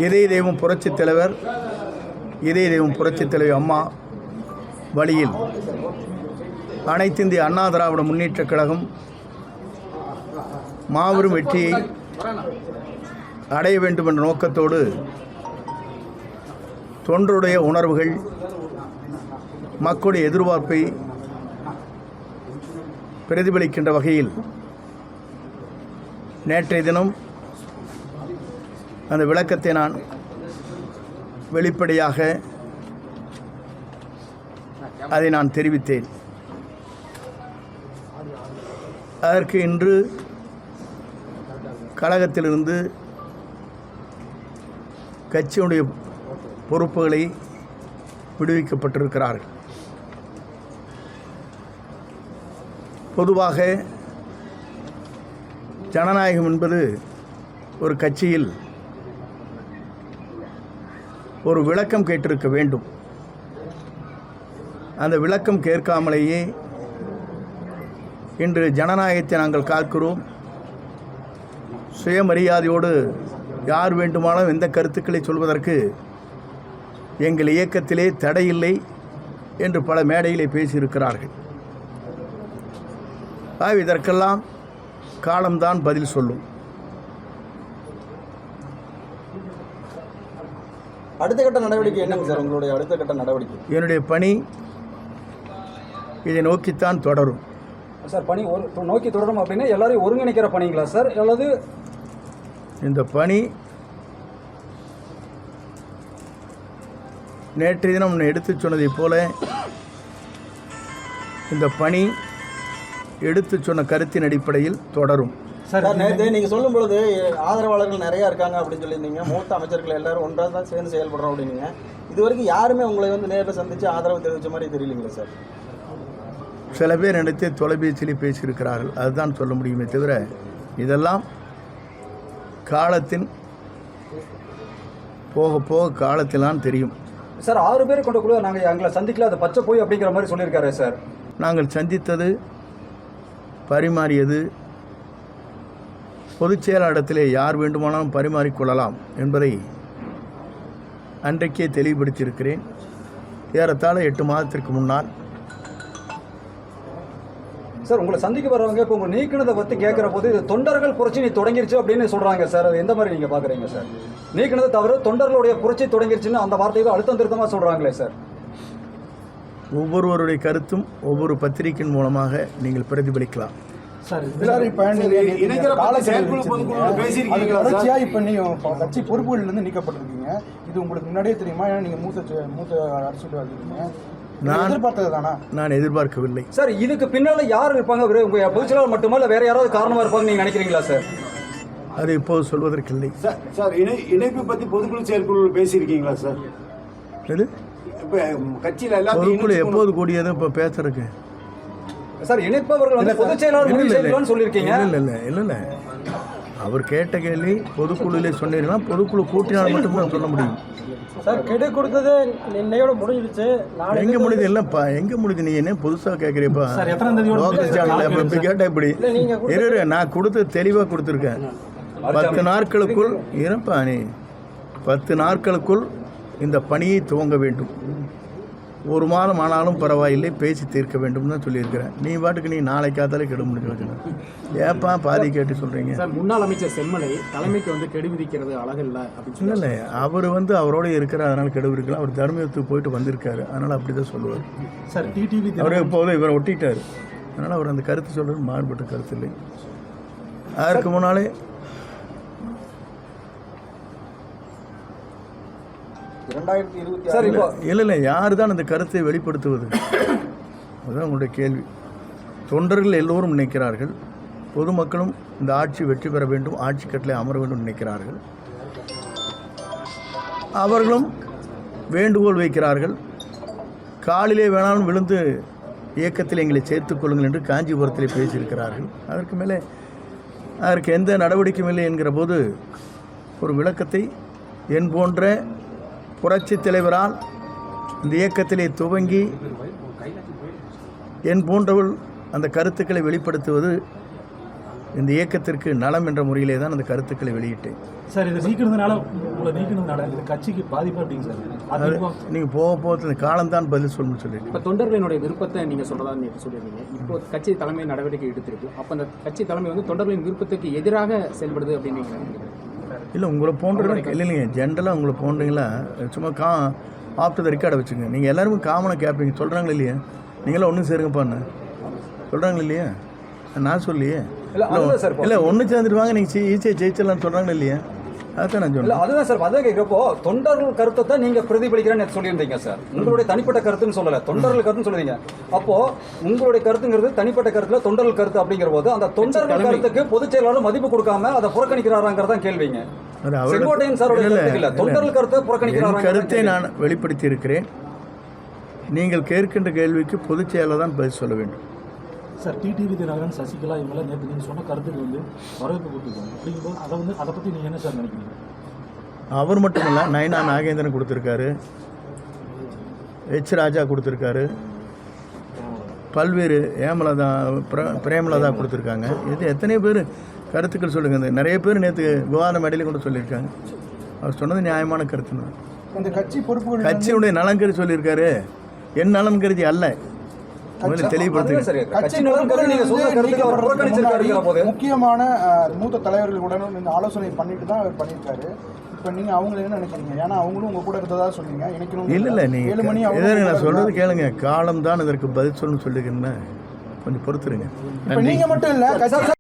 இதய தெய்வம் புரட்சித் தலைவர், இதய தெய்வம் புரட்சித் தலைவி அம்மா வழியில் அனைத்து இந்திய அண்ணா திராவிட முன்னேற்றக் கழகம் மாபெரும் வெற்றியை அடைய வேண்டும் என்ற நோக்கத்தோடு தொண்டருடைய உணர்வுகள், மக்களுடைய எதிர்பார்ப்பை பிரதிபலிக்கின்ற வகையில் நேற்றைய தினம் அந்த விளக்கத்தை நான் வெளிப்படையாக அதை நான் தெரிவித்தேன். அதற்கு இன்று கழகத்திலிருந்து கட்சியினுடைய பொறுப்புகளை விடுவிக்கப்பட்டிருக்கிறார்கள். பொதுவாக ஜனநாயகம் என்பது ஒரு கட்சியில் ஒரு விளக்கம் கேட்டிருக்க வேண்டும். அந்த விளக்கம் கேட்காமலேயே இன்று ஜனநாயகத்தை நாங்கள் காக்கிறோம், சுயமரியாதையோடு யார் வேண்டுமானாலும் எந்த கருத்துக்களை சொல்வதற்கு எங்கள் இயக்கத்திலே தடையில்லை என்று பல மேடையிலே பேசியிருக்கிறார்கள். இதற்கெல்லாம் காலம்தான் பதில் சொல்லும். அடுத்த கட்ட நடவடிக்கை என்னங்க சார்? உங்களுடைய அடுத்த கட்ட நடவடிக்கை? என்னுடைய பணி இதை நோக்கித்தான் தொடரும் சார். பணி நோக்கி தொடரும் அப்படின்னா எல்லாரையும் ஒருங்கிணைக்கிற பணிங்களா சார், அல்லது இந்த பணி நேற்றைய தினம் எடுத்து சொன்னதைப் போல இந்த பணி எடுத்து சொன்ன கருத்தின் அடிப்படையில் தொடரும். சார், நேற்று நீங்கள் சொல்லும் பொழுது ஆதரவாளர்கள் நிறையா இருக்காங்க அப்படின்னு சொல்லியிருந்தீங்க. மூத்த அமைச்சர்கள் எல்லாரும் ஒன்றாக தான் சேர்ந்து செயல்படுறோம் அப்படின்னீங்க. இது வரைக்கும் யாருமே உங்களை நேரில் சந்தித்து ஆதரவு தெரிவித்த மாதிரி தெரியலைங்களா சார்? சில பேர் நினைத்து தொலைபேசியிலே பேசியிருக்கிறார்கள், அதுதான் சொல்ல முடியுமே தவிர இதெல்லாம் காலத்தின் போக போக காலத்தில்தான் தெரியும். சார், 6 பேர் கொண்ட கூட நாங்கள் எங்களை சந்திக்கல, அது பச்சை போய் அப்படிங்கிற மாதிரி சொல்லியிருக்காரு சார். நாங்கள் சந்தித்தது, பரிமாறியது பொதுச் செயலாளரிடத்திலே யார் வேண்டுமானாலும் பரிமாறிக்கொள்ளலாம் என்பதை அன்றைக்கே தெளிவுபடுத்தியிருக்கிறேன். ஏறத்தாழ 8 மாதத்திற்கு முன்னால். சார், உங்களை சந்திக்க வர்றவங்க இப்போ உங்களை நீக்கினதை பற்றி கேட்குற போது இது தொண்டர்கள் புரட்சி தொடங்கிருச்சு அப்படின்னு சொல்கிறாங்க சார். அது எந்த மாதிரி நீங்கள் பார்க்குறீங்க சார்? நீக்கினதை தவிர தொண்டர்களுடைய புரட்சி தொடங்கிருச்சுன்னு அந்த வார்த்தைகள் அழுத்தம் திருத்தமாக சொல்கிறாங்களே சார். ஒவ்வொருவருடைய கருத்தும் ஒவ்வொரு பத்திரிகையின் மூலமாக நீங்கள் பிரதிபலிக்கலாம் சார். இப்போ கட்சி பொறுப்புகளிலிருந்து நீக்கப்பட்டிருக்கீங்க. இது உங்களுக்கு முன்னாடியே தெரியுமா? ஏன்னா நீங்கள் மூத்த அரசியல்வாதி இருக்கீங்க. நான் எதிர்பார்த்தது தானா? நான் எதிர்பார்க்கவில்லை சார். இதுக்கு பின்னால் யார் இருப்பாங்க? உங்கள் பொதுச்செயலாளர் மட்டுமா இல்லை வேற யாராவது காரணமாக இருப்பாங்க நீங்கள் நினைக்கிறீங்களா சார்? அது இப்போது சொல்வதற்கில்லை சார். இணைப்பு பற்றி பொதுக்குழு செயற்குழு பேசியிருக்கீங்களா சார்? எது இப்போ கட்சியில் எல்லாம் பொதுக்குழு எப்போது கூடியது இப்போ பேசுறதுக்கு சார்? இணைப்பவர்கள் வந்து பொதுச் செயலாளர் சொல்லியிருக்கீங்க. இல்லை அவர் கேட்ட கேள்வி பொதுக்குழுவிலே சொன்னீங்கன்னா பொதுக்குழு கூட்டினால் மட்டும்தான் சொல்ல முடியும் சார். கெடு கொடுத்தது இன்னையோட முடிஞ்சிடுச்சு. எங்கே முடியுது? இல்லைப்பா, எங்கே முடியுது? நீ என்ன புதுசாக கேட்குறீப்பா? லோக்கல் சேனல் இப்போ கேட்டால் இப்படி இரு. நான் கொடுத்து தெளிவாக கொடுத்துருக்கேன். 10 நாட்களுக்குள் இருப்பா, நீ 10 நாட்களுக்குள் இந்த பணியை துவங்க வேண்டும். 1 மாதம் ஆனாலும் பரவாயில்லை, பேசி தீர்க்க வேண்டும் தான் சொல்லியிருக்கிறேன். நீ பாட்டுக்கு நீ நாளைக்கு காத்தாலே கெடு முடிஞ்சு வச்சுக்கணும். ஏப்பா பாதி கேட்டு சொல்கிறீங்க? முன்னாள் அமைச்சர் செம்மலை தலைமைக்கு கெடு விதிக்கிறது அழகில்லை அப்படின்னு இல்லை. அவர் அவரோட இருக்கிறார், அதனால் கெடு விதிக்கலாம். அவர் தர்மத்துக்கு போயிட்டு வந்திருக்காரு, அதனால் அப்படி தான் சொல்லுவார் சார். டிடிவி அவர் இப்போது இவரை ஒட்டிட்டார், அதனால் அவர் அந்த கருத்து சொல்கிறது மாறுபட்ட கருத்து இல்லை. அதற்கு முன்னாலே இல்லை யார் தான் அந்த கருத்தை வெளிப்படுத்துவது? அதுதான் உங்களுடைய கேள்வி. தொண்டர்கள் எல்லோரும் நினைக்கிறார்கள், பொதுமக்களும் இந்த ஆட்சி வெற்றி பெற வேண்டும், ஆட்சி கட்டளை அமர வேண்டும் நினைக்கிறார்கள். அவர்களும் வேண்டுகோள் வைக்கிறார்கள். காலிலே வேணாலும் விழுந்து இயக்கத்தில் எங்களை சேர்த்துக் கொள்ளுங்கள் என்று காஞ்சிபுரத்தில் பேசியிருக்கிறார்கள். அதற்கு மேலே அதற்கு எந்த நடவடிக்கையும் இல்லை என்கிற போது ஒரு விளக்கத்தை என் போன்ற புரட்சித் தலைவரால் இந்த இயக்கத்திலே துவங்கி என் போன்றவள் அந்த கருத்துக்களை வெளிப்படுத்துவது இந்த இயக்கத்திற்கு நலம் என்ற முறையிலே தான் அந்த கருத்துக்களை வெளியிட்டேன். சார் இதை நீக்கினதுனால இது கட்சிக்கு பாதிப்பு அப்படிங்க சார். நீங்கள் போக இந்த காலம்தான் பதில் சொல்லணும்னு சொல்லிட்டு. இப்போ தொண்டர்களினுடைய விருப்பத்தை நீங்கள் சொல்றதா நீங்கள் சொல்லியிருந்தீங்க. இப்போ கட்சி தலைமை நடவடிக்கை எடுத்திருக்கு. அப்போ அந்த கட்சி தலைமை வந்து தொண்டர்களின் விருப்பத்துக்கு எதிராக செயல்படுது அப்படின்னு நீங்கள் நினைக்கிறீங்க? இல்லை உங்களை போன்ற இல்லைங்க, ஜென்ரலாக உங்களை போன்றீங்களா சும்மா ஆஃப் த ரெக்கார்டை வச்சுங்க. நீங்கள் எல்லாருமே காமனாக கேட்பீங்க, சொல்கிறாங்களே இல்லையா, நீங்களாம் ஒன்றும் சேருங்கப்பான்னு சொல்கிறாங்களே இல்லையா, நான் சொல்லியே இல்லை ஒன்று சேர்ந்துருவாங்க நீங்கள் ஈஸியாக ஜெயிச்சிடலாம்னு சொல்கிறாங்களே இல்லையா, அதான் நான் சொல்லுங்கள். அதுதான் சார், அதான் கேட்குறப்போ தொண்டர்கள் கருத்தை தான் நீங்க பிரதிபலிக்கிறேன்னு சொல்லியிருந்தீங்க சார். உங்களுடைய தனிப்பட்ட கருத்துன்னு சொல்லல, தொண்டர்கள் கருத்துன்னு சொல்லுவீங்க. அப்போ உங்களுடைய கருத்துங்கிறது தனிப்பட்ட கருத்துல தொண்டர்கள் கருத்து அப்படிங்கிற போது அந்த தொண்டர்கள் கருத்துக்கு பொதுச் செயலாளர் மதிப்பு கொடுக்காம அதை புறக்கணிக்கிறாராங்கிறதான் கேள்விங்க. செங்கோட்டையன் சாரோட கருத்து இல்ல, தொண்டர்கள் கருத்தை புறக்கணிக்கிறாங்க. கருத்தை நான் வெளிப்படுத்தி இருக்கிறேன். நீங்கள் கேட்கின்ற கேள்விக்கு பொதுச் செயலாளர் தான் பதில் சொல்ல வேண்டும். சார் டிடிவி தினகரன், சசிகலா இவங்கெல்லாம் நேற்று நீங்கள் சொன்ன கருத்துக்கு வந்து வரவேற்பு கொடுத்துருக்காங்க. அப்படிங்கும்போது அதை பற்றி நீங்கள் என்ன சார் நினைக்கிறீங்க? அவர் மட்டும் இல்லை, நயனா நாகேந்திரன் கொடுத்துருக்காரு, ராஜா கொடுத்துருக்காரு, பல்வேறு ஏமலதா பிரேமலதா கொடுத்துருக்காங்க. இது எத்தனை பேர் கருத்துக்கள் சொல்லுங்க. நிறைய பேர் நேற்று விவாத மேடையில கூட சொல்லியிருக்காங்க. அவர் சொன்னது நியாயமான கருத்து தான். இந்த கட்சி பொறுப்புகள் கட்சியுடைய நலன் கருதி சொல்லியிருக்காரு, என் நலன் கருதி அல்ல. முக்கியமான மூத்த தலைவர்களுடன் இந்த ஆலோசனை பண்ணிட்டு தான் அவர் பண்ணியிருக்காரு. இப்போ நீங்க அவங்களை என்ன நினைக்கிறீங்க? ஏன்னா அவங்களும் உங்க கூட இருந்ததா சொன்னீங்க. இல்லை நீங்க நான் சொல்றது கேளுங்க. காலம் தான் இதற்கு பதில் சொல்லணும்னு சொல்லிக்கிறேன்னு கொஞ்சம் பொறுத்துருங்க. நீங்க மட்டும் இல்ல